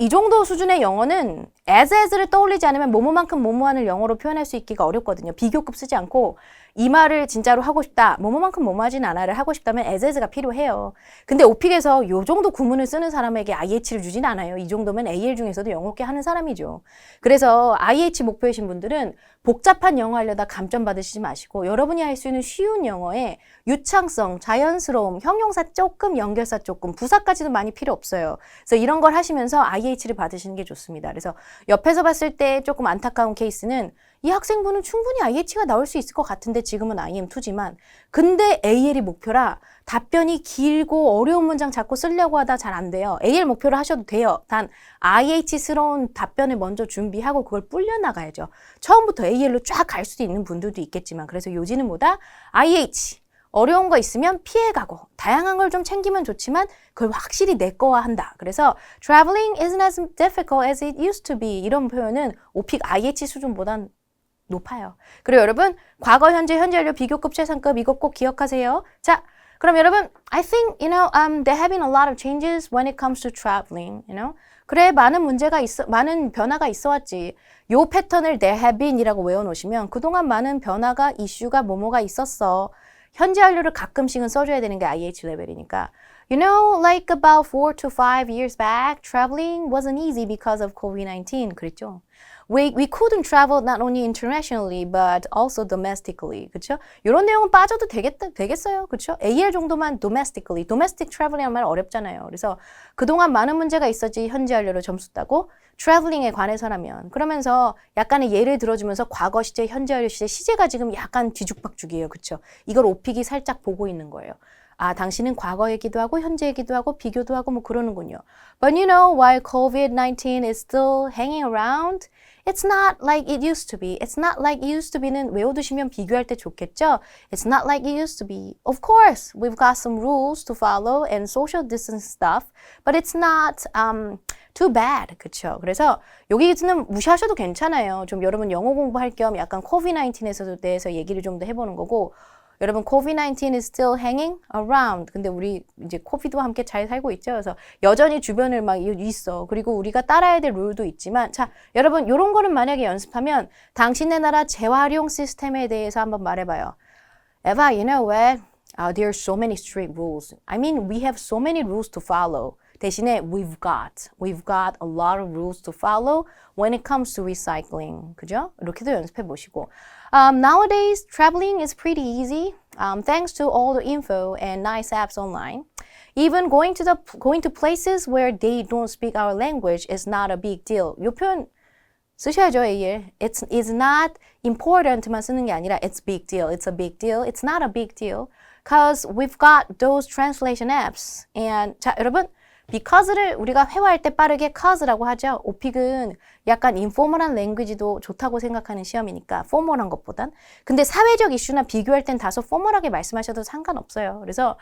이 정도 수준의 영어는 as를 떠올리지 않으면 뭐뭐만큼 뭐뭐한을 영어로 표현할 수 있기가 어렵거든요. 비교급 쓰지 않고 이 말을 진짜로 하고 싶다. 뭐뭐만큼 뭐뭐하진 않아를 하고 싶다면 as가 필요해요. 근데 오픽에서 요 정도 구문을 쓰는 사람에게 IH를 주진 않아요. 이 정도면 AL 중에서도 영어 꽤 하는 사람이죠. 그래서 IH 목표이신 분들은 복잡한 영어 하려다 감점 받으시지 마시고 여러분이 할 수 있는 쉬운 영어에 유창성, 자연스러움, 형용사 조금, 연결사 조금, 부사까지도 많이 필요 없어요. 그래서 이런 걸 하시면서 IH를 받으시는 게 좋습니다. 그래서 옆에서 봤을 때 조금 안타까운 케이스는 이 학생분은 충분히 IH가 나올 수 있을 것 같은데 지금은 IM2지만 근데 AL이 목표라 답변이 길고 어려운 문장 자꾸 쓰려고 하다 잘 안 돼요. AL 목표로 하셔도 돼요. 단 IH스러운 답변을 먼저 준비하고 그걸 불려나가야죠. 처음부터 AL로 쫙 갈 수도 있는 분들도 있겠지만 그래서 요지는 뭐다? IH. 어려운 거 있으면 피해가고 다양한 걸 좀 챙기면 좋지만 그걸 확실히 내 거화 한다. 그래서 traveling isn't as difficult as it used to be 이런 표현은 오픽 IH 수준보단 높아요. 그리고 여러분 과거, 현재, 현재 완료, 비교급, 최상급 이거 꼭 기억하세요. 자, 그럼 여러분 I think they're having a lot of changes when it comes to traveling. 그래 많은 문제가 많은 변화가 있어왔지. 요 패턴을 there have been이라고 외워놓으시면 그동안 많은 변화가 이슈가 뭐뭐가 있었어. 현재 완료를 가끔씩은 써줘야 되는 게 IH 레벨이니까. Like about 4 to 5 years back, traveling wasn't easy because of COVID-19. 그랬죠. We couldn't travel not only internationally but also domestically. 그렇죠? 이런 내용은 빠져도 되겠어요. 그렇죠? AL 정도만 domestically. domestic traveling이라는 말 어렵잖아요. 그래서 그동안 많은 문제가 있었지 현재 완료로 점수 따고 traveling에 관해서라면 그러면서 약간의 예를 들어주면서 과거 시제, 현재 완료 시제, 시제가 지금 약간 뒤죽박죽이에요. 그렇죠? 이걸 오픽이 살짝 보고 있는 거예요. 아, 당신은 과거 얘기도 하고 현재 얘기도 하고 비교도 하고 뭐 그러는군요. But while COVID-19 is still hanging around, it's not like it used to be. It's not like it used to be는 외워두시면 비교할 때 좋겠죠? It's not like it used to be. Of course, we've got some rules to follow and social distance stuff, but it's not too bad. 그쵸? 그래서 여기는 무시하셔도 괜찮아요. 좀 여러분 영어 공부할 겸 약간 COVID-19에서 대해서 얘기를 좀 더 해보는 거고 여러분, COVID-19 is still hanging around. 근데 우리 이제 코비드와 함께 잘 살고 있죠. 그래서 여전히 주변을 막 있어. 그리고 우리가 따라야 될 룰도 있지만, 자, 여러분, 요런 거는 만약에 연습하면 당신네 나라 재활용 시스템에 대해서 한번 말해봐요. Eva, you know what? There are so many strict rules. I mean, we have so many rules to follow. 대신에 we've got a lot of rules to follow when it comes to recycling. 그죠? 이렇게도 연습해 보시고. Nowadays, traveling is pretty easy thanks to all the info and nice apps online. Even going to places where they don't speak our language is not a big deal. 이 표현 쓰셔야죠, AL. It's not important만 쓰는 게 아니라 it's big deal. It's a big deal. It's not a big deal. Because we've got those translation apps. And 자, 여러분, because를 우리가 회화할 때 빠르게 cause라고 하죠. 오픽은 약간 인포멀한 랭귀지도 좋다고 생각하는 시험이니까 포멀한 것보단. 근데 사회적 이슈나 비교할 땐 다소 포멀하게 말씀하셔도 상관없어요. 그래서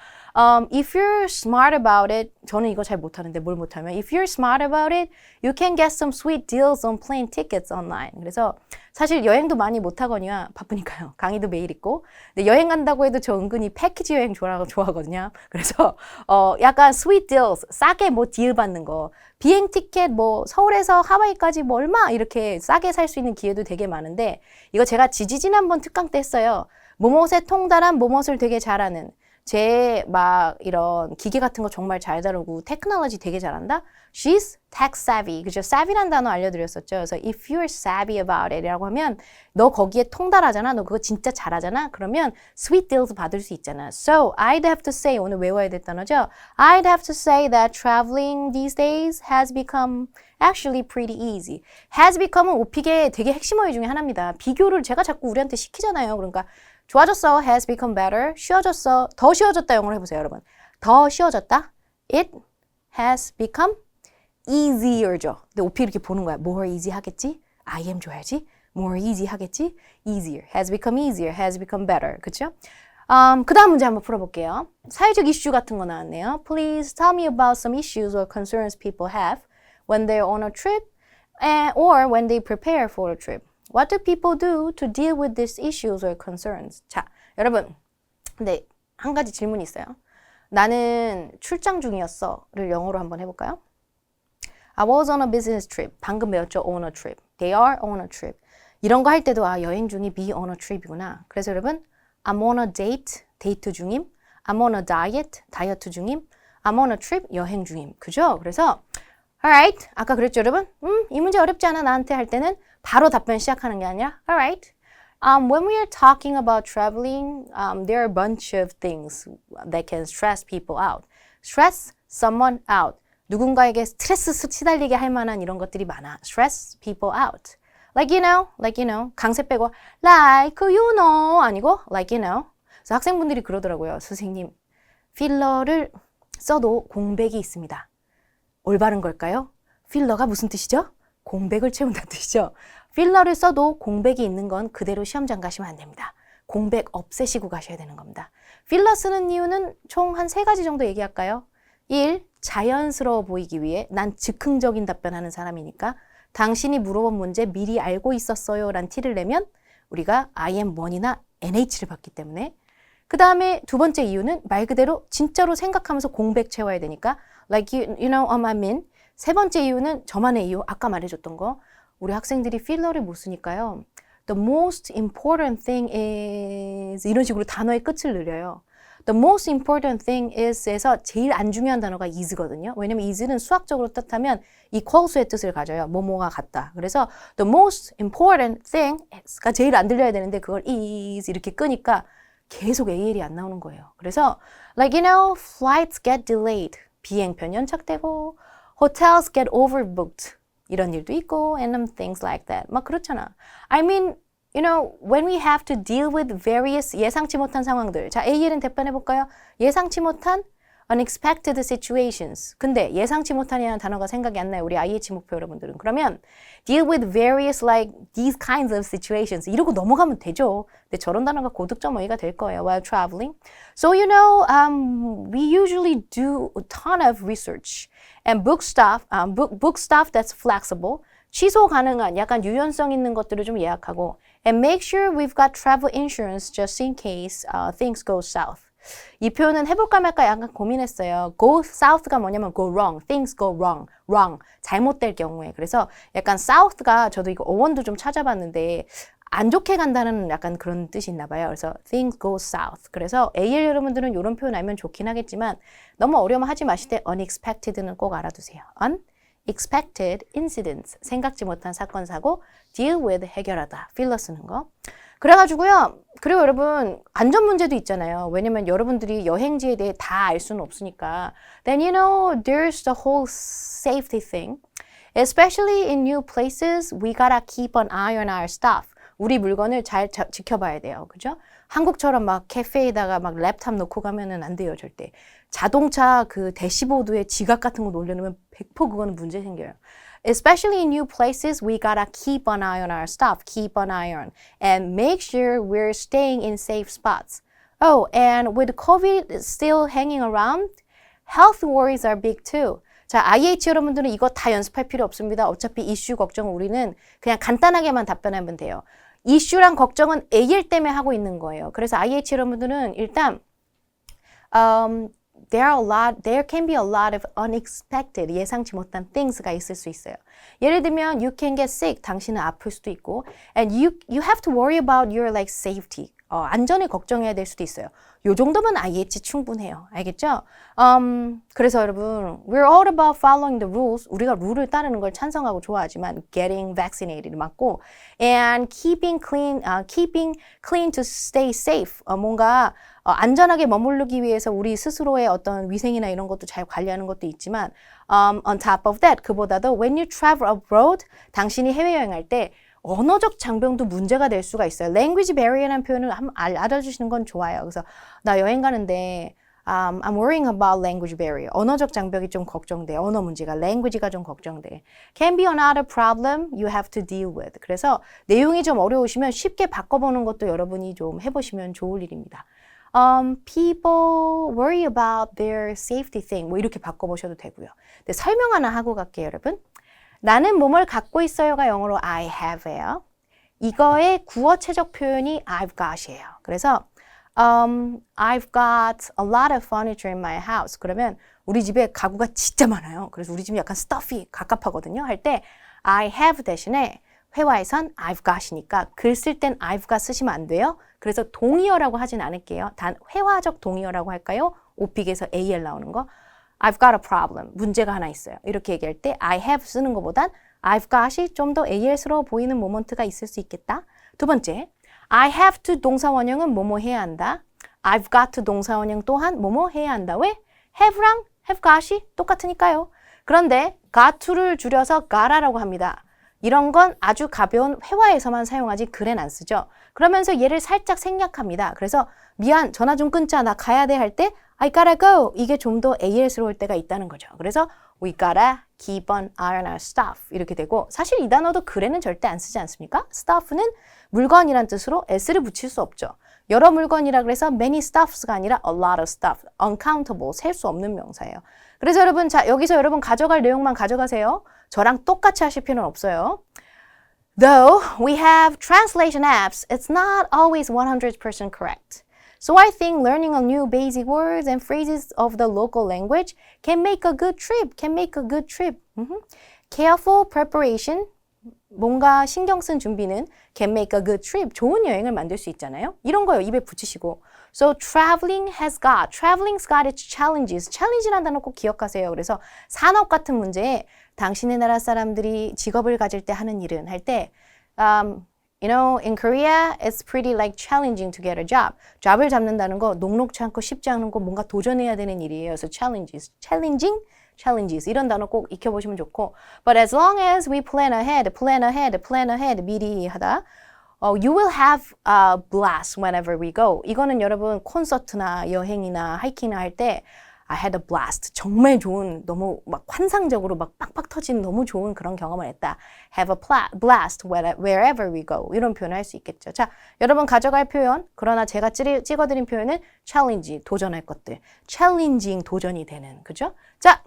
if you're smart about it, 저는 이거 잘 못하는데 뭘 못하면 if you're smart about it, you can get some sweet deals on plane tickets online. 그래서 사실 여행도 많이 못하거니와 바쁘니까요. 강의도 매일 있고. 근데 여행 간다고 해도 저 은근히 패키지 여행 좋아하거든요. 그래서 약간 sweet deals, 싸게 뭐 딜 받는 거. 비행 티켓 뭐 서울에서 하와이까지 뭐 얼마 이렇게 싸게 살 수 있는 기회도 되게 많은데 이거 제가 지난번 특강 때 했어요. 뭐뭇에 통달한 뭐뭇을 되게 잘하는 제 막 이런 기계 같은 거 정말 잘 다루고 테크놀로지 되게 잘한다. She's tech savvy. 그죠? savvy란 단어 알려드렸었죠. 그래서 if you're savvy about it 이라고 하면 너 거기에 통달하잖아. 너 그거 진짜 잘하잖아. 그러면 sweet deals 받을 수 있잖아. So I'd have to say 오늘 외워야 될 단어죠. I'd have to say that traveling these days has become actually pretty easy. has become은 오픽의 되게 핵심 어휘 중에 하나입니다. 비교를 제가 자꾸 우리한테 시키잖아요. 그러니까 좋아졌어. has become better. 쉬워졌어. 더 쉬워졌다. 영어로 해보세요, 여러분. 더 쉬워졌다. It has become easier죠. 근데 오픽 이렇게 보는 거야. more easy 하겠지? I am 줘야지. more easy 하겠지? easier. has become easier. has become better. 그쵸? 그 다음 문제 한번 풀어볼게요. 사회적 이슈 같은 거 나왔네요. Please tell me about some issues or concerns people have when they're on a trip or when they prepare for a trip. What do people do to deal with these issues or concerns? 자, 여러분. 근데 한 가지 질문이 있어요. 나는 출장 중이었어를 영어로 한번 해볼까요? I was on a business trip. 방금 배웠죠? on a trip. They are on a trip. 이런 거 할 때도 여행 중이 be on a trip이구나. 그래서 여러분 I'm on a date, 데이트 중임. I'm on a diet, 다이어트 중임. I'm on a trip, 여행 중임. 그죠? 그래서 alright, 아까 그랬죠 여러분? 이 문제 어렵지 않아 나한테 할 때는 바로 답변 시작하는 게 아니라 alright. When we are talking about traveling, there are a bunch of things that can stress people out. Stress someone out. 누군가에게 스트레스 시달리게 할 만한 이런 것들이 많아. Stress people out. Like you know. 강세 빼고 like you know 아니고 like you know. 그래서 학생분들이 그러더라고요. 선생님, 필러를 써도 공백이 있습니다. 올바른 걸까요? 필러가 무슨 뜻이죠? 공백을 채운다는 뜻이죠. 필러를 써도 공백이 있는 건 그대로 시험장 가시면 안 됩니다. 공백 없애시고 가셔야 되는 겁니다. 필러 쓰는 이유는 총 한 3가지 정도 얘기할까요? 1. 자연스러워 보이기 위해 난 즉흥적인 답변하는 사람이니까 당신이 물어본 문제 미리 알고 있었어요 란 티를 내면 우리가 IM1이나 NH를 받기 때문에 그 다음에 2번째 이유는 말 그대로 진짜로 생각하면서 공백 채워야 되니까 like you know I mean 3번째 이유는 저만의 이유 아까 말해줬던 거 우리 학생들이 필러를 못 쓰니까요 the most important thing is 이런 식으로 단어의 끝을 늘려요 the most important thing is에서 제일 안 중요한 단어가 is거든요 왜냐면 is는 수학적으로 뜻하면 equals의 뜻을 가져요 뭐뭐가 같다 그래서 the most important thing is가 제일 안 들려야 되는데 그걸 is 이렇게 끄니까 계속 AL이 안 나오는 거예요. 그래서 like you know, flights get delayed. 비행편 연착되고 hotels get overbooked. 이런 일도 있고 and things like that. 막 그렇잖아. I mean, you know, when we have to deal with various 예상치 못한 상황들. 자, AL은 대변해 볼까요? 예상치 못한 unexpected situations. 근데 예상치 못한이라는 단어가 생각이 안 나요. 우리 IH 목표 여러분들은. 그러면 deal with various like these kinds of situations. 이러고 넘어가면 되죠. 근데 저런 단어가 고득점 어휘가 될 거예요. While traveling. So you know, we usually do a ton of research and book stuff that's flexible. 취소 가능한 약간 유연성 있는 것들을 좀 예약하고 and make sure we've got travel insurance just in case things go south. 이 표현은 해볼까 말까 약간 고민했어요. Go south가 뭐냐면 go wrong, things go wrong, wrong, 잘못될 경우에. 그래서 약간 south가 저도 이거 어원도 좀 찾아봤는데 안 좋게 간다는 약간 그런 뜻이 있나 봐요. 그래서 things go south. 그래서 AL 여러분들은 이런 표현 알면 좋긴 하겠지만 너무 어려움 하지 마실 때 unexpected는 꼭 알아두세요. unexpected incidents, 생각지 못한 사건, 사고, deal with, 해결하다, 필러 쓰는 거. 그래가지고요. 그리고 여러분 안전 문제도 있잖아요. 왜냐면 여러분들이 여행지에 대해 다 알 수는 없으니까. Then you know there's the whole safety thing. Especially in new places, we gotta keep an eye on our stuff. 우리 물건을 잘 지켜봐야 돼요. 그죠? 한국처럼 막 카페에다가 막 랩탑 놓고 가면은 안 돼요, 절대. 자동차 그 대시보드에 지갑 같은 거 올려놓으면 100% 그거는 문제 생겨요. Especially in new places, we gotta keep an eye on our stuff, keep an eye on, and make sure we're staying in safe spots. Oh, and with COVID still hanging around, health worries are big too. 자, IH 여러분들은 이거 다 연습할 필요 없습니다. 어차피 이슈 걱정은 우리는 그냥 간단하게만 답변하면 돼요. 이슈랑 걱정은 AL 때문에 하고 있는 거예요. 그래서 IH 여러분들은 일단 there can be a lot of unexpected, 예상치 못한 things가 있을 수 있어요. 예를 들면, you can get sick, 당신은 아플 수도 있고, and you have to worry about your like safety, 안전을 걱정해야 될 수도 있어요. 요 정도면 IH 충분해요. 알겠죠? 그래서 여러분, we're all about following the rules. 우리가 룰을 따르는 걸 찬성하고 좋아하지만, getting vaccinated 맞고, and keeping clean to stay safe. 뭔가 안전하게 머무르기 위해서 우리 스스로의 어떤 위생이나 이런 것도 잘 관리하는 것도 있지만 on top of that, 그보다도 when you travel abroad, 당신이 해외여행할 때 언어적 장벽도 문제가 될 수가 있어요. language barrier라는 표현을 한번 알아주시는 건 좋아요. 그래서 나 여행 가는데 I'm worrying about language barrier. 언어적 장벽이 좀 걱정돼. 언어 문제가, language가 좀 걱정돼. Can be another problem you have to deal with. 그래서 내용이 좀 어려우시면 쉽게 바꿔보는 것도 여러분이 좀 해보시면 좋을 일입니다. People worry about their safety thing. 뭐 이렇게 바꿔보셔도 되고요. 근데 설명 하나 하고 갈게요, 여러분. 나는 뭐뭘 갖고 있어요가 영어로 I have예요. 이거의 구어체적 표현이 I've got이에요. 그래서 I've got a lot of furniture in my house. 그러면 우리 집에 가구가 진짜 많아요. 그래서 우리 집이 약간 stuffy, 갑갑하거든요. 할 때 I have 대신에 회화에선 I've got이니까 글 쓸 땐 I've got 쓰시면 안 돼요. 그래서 동의어라고 하진 않을게요. 단 회화적 동의어라고 할까요? 오픽에서 AL 나오는 거. I've got a problem. 문제가 하나 있어요. 이렇게 얘기할 때 I have 쓰는 것보단 I've got이 좀 더 AL스러워 보이는 모먼트가 있을 수 있겠다. 두 번째, I have to 동사 원형은 뭐뭐 해야 한다. I've got to 동사 원형 또한 뭐뭐 해야 한다. 왜? have랑 have got이 똑같으니까요. 그런데 got to를 줄여서 gotta라고 합니다. 이런 건 아주 가벼운 회화에서만 사용하지 글엔 안 쓰죠. 그러면서 얘를 살짝 생략합니다. 그래서 미안, 전화 좀 끊자, 나 가야 돼 할 때 I gotta go. 이게 좀 더 AL스러울 때가 있다는 거죠. 그래서 we gotta keep on eye on our stuff 이렇게 되고 사실 이 단어도 글에는 절대 안 쓰지 않습니까? stuff는 물건이란 뜻으로 s를 붙일 수 없죠. 여러 물건이라 그래서 many stuffs가 아니라 a lot of stuff, uncountable, 셀 수 없는 명사예요. 그래서 여러분, 자 여기서 여러분 가져갈 내용만 가져가세요. 저랑 똑같이 하실 필요는 없어요. Though we have translation apps, it's not always 100% correct. So I think learning a new basic words and phrases of the local language can make a good trip. Careful preparation, 뭔가 신경 쓴 준비는 can make a good trip. 좋은 여행을 만들 수 있잖아요. 이런 거요. 입에 붙이시고. So traveling's got its challenges. challenge라는 단어 꼭 기억하세요. 그래서 산업 같은 문제에 당신의 나라 사람들이 직업을 가질 때 하는 일은 할 때 You know, in Korea, it's pretty like challenging to get a job. 잡을 잡는다는 거 녹록치 않고 쉽지 않은 거 뭔가 도전해야 되는 일이에요. 그래서 challenges 이런 단어 꼭 익혀보시면 좋고 But as long as we plan ahead 미리 하다 You will have a blast whenever we go. 이거는 여러분 콘서트나 여행이나 하이킹이나 할 때 I had a blast. 정말 좋은, 너무 막 환상적으로 막 빡빡 터진 너무 좋은 그런 경험을 했다. Have a blast wherever we go. 이런 표현을 할 수 있겠죠. 자, 여러분 가져갈 표현, 그러나 제가 찍어드린 표현은 challenge, 도전할 것들. challenging, 도전이 되는, 그죠? 자,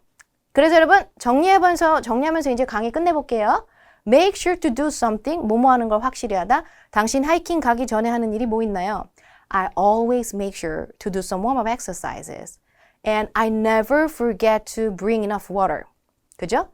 그래서 여러분 정리하면서 이제 강의 끝내볼게요. Make sure to do something, 뭐뭐 하는 걸 확실히 하다. 당신 하이킹 가기 전에 하는 일이 뭐 있나요? I always make sure to do some warm-up exercises. And I never forget to bring enough water. 그죠?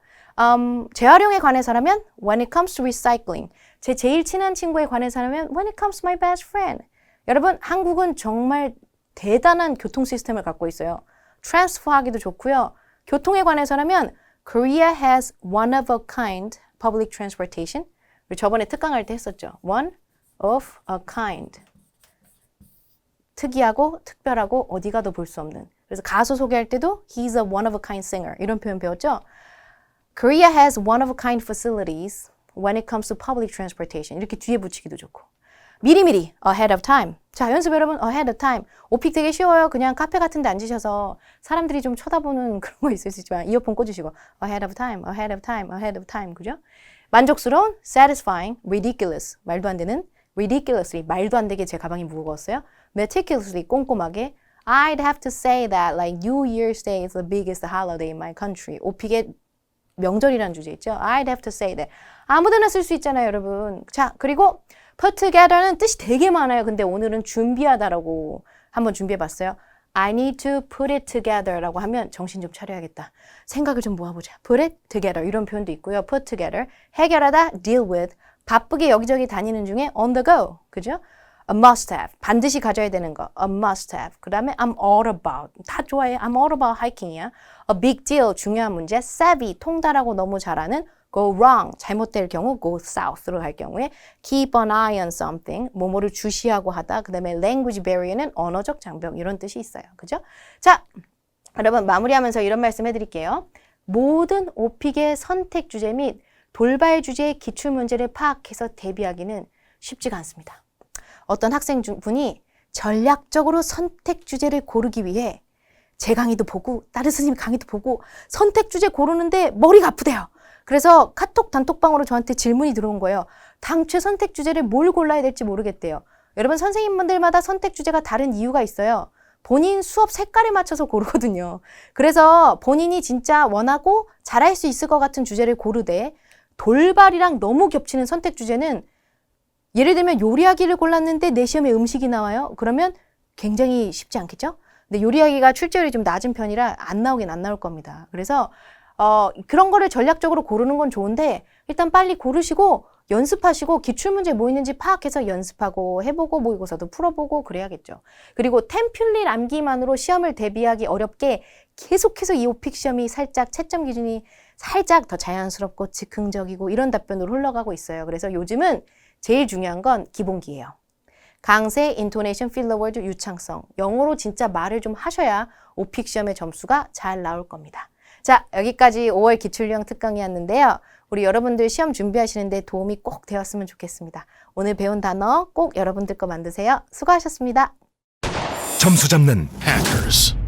재활용에 관해서라면 when it comes to recycling. 제 제일 친한 친구에 관해서라면 when it comes to my best friend. 여러분, 한국은 정말 대단한 교통 시스템을 갖고 있어요. 트랜스퍼하기도 좋고요. 교통에 관해서라면 Korea has one of a kind public transportation. 우리 저번에 특강할 때 했었죠. One of a kind. 특이하고 특별하고 어디 가도 볼 수 없는. 그래서 가수 소개할 때도 he's a one of a kind singer 이런 표현 배웠죠? Korea has one of a kind facilities when it comes to public transportation. 이렇게 뒤에 붙이기도 좋고. 미리미리 ahead of time. 자, 연습 여러분 ahead of time. 오픽 되게 쉬워요. 그냥 카페 같은 데 앉으셔서 사람들이 좀 쳐다보는 그런 거 있을 수 있지만 이어폰 꽂으시고 ahead of time, ahead of time, ahead of time. 그죠? 만족스러운, satisfying, ridiculous. 말도 안 되는, ridiculously. 말도 안 되게 제 가방이 무거웠어요. meticulously. 꼼꼼하게. I'd have to say that like New Year's Day is the biggest holiday in my country. 오픽의 명절이라는 주제 있죠. I'd have to say that. 아무데나 쓸 수 있잖아요, 여러분. 자, 그리고 put together는 뜻이 되게 많아요. 근데 오늘은 준비하다라고 한번 준비해봤어요. I need to put it together라고 하면 정신 좀 차려야겠다. 생각을 좀 모아보자. Put it together 이런 표현도 있고요. Put together 해결하다, deal with 바쁘게 여기저기 다니는 중에 on the go, 그죠? A must have, 반드시 가져야 되는 거. A must have. 그 다음에 I'm all about. 다 좋아해. I'm all about hiking이야. A big deal, 중요한 문제. Savvy, 통달하고 너무 잘하는. Go wrong, 잘못될 경우. Go south로 갈 경우에. Keep an eye on something, 뭐뭐를 주시하고 하다. 그 다음에 language barrier는 언어적 장벽 이런 뜻이 있어요. 그죠? 자, 여러분 마무리하면서 이런 말씀 해드릴게요. 모든 오픽의 선택 주제 및 돌발 주제의 기출문제를 파악해서 대비하기는 쉽지가 않습니다. 어떤 학생분이 전략적으로 선택 주제를 고르기 위해 제 강의도 보고 다른 선생님 강의도 보고 선택 주제 고르는데 머리가 아프대요. 그래서 카톡 단톡방으로 저한테 질문이 들어온 거예요. 당최 선택 주제를 뭘 골라야 될지 모르겠대요. 여러분 선생님분들마다 선택 주제가 다른 이유가 있어요. 본인 수업 색깔에 맞춰서 고르거든요. 그래서 본인이 진짜 원하고 잘할 수 있을 것 같은 주제를 고르되 돌발이랑 너무 겹치는 선택 주제는 예를 들면 요리하기를 골랐는데 내 시험에 음식이 나와요. 그러면 굉장히 쉽지 않겠죠? 근데 요리하기가 출제율이 좀 낮은 편이라 안 나올 겁니다. 그래서 그런 거를 전략적으로 고르는 건 좋은데 일단 빨리 고르시고 연습하시고 기출문제 뭐 있는지 파악해서 연습하고 해보고 모의고사도 풀어보고 그래야겠죠. 그리고 템플릿 암기만으로 시험을 대비하기 어렵게 계속해서 이 오픽 시험이 살짝 채점 기준이 살짝 더 자연스럽고 즉흥적이고 이런 답변으로 흘러가고 있어요. 그래서 요즘은 제일 중요한 건 기본기예요. 강세, 인토네이션, 필러워드, 유창성. 영어로 진짜 말을 좀 하셔야 오픽 시험의 점수가 잘 나올 겁니다. 자, 여기까지 5월 기출유형 특강이었는데요. 우리 여러분들 시험 준비하시는데 도움이 꼭 되었으면 좋겠습니다. 오늘 배운 단어 꼭 여러분들 거 만드세요. 수고하셨습니다. 점수 잡는 hackers.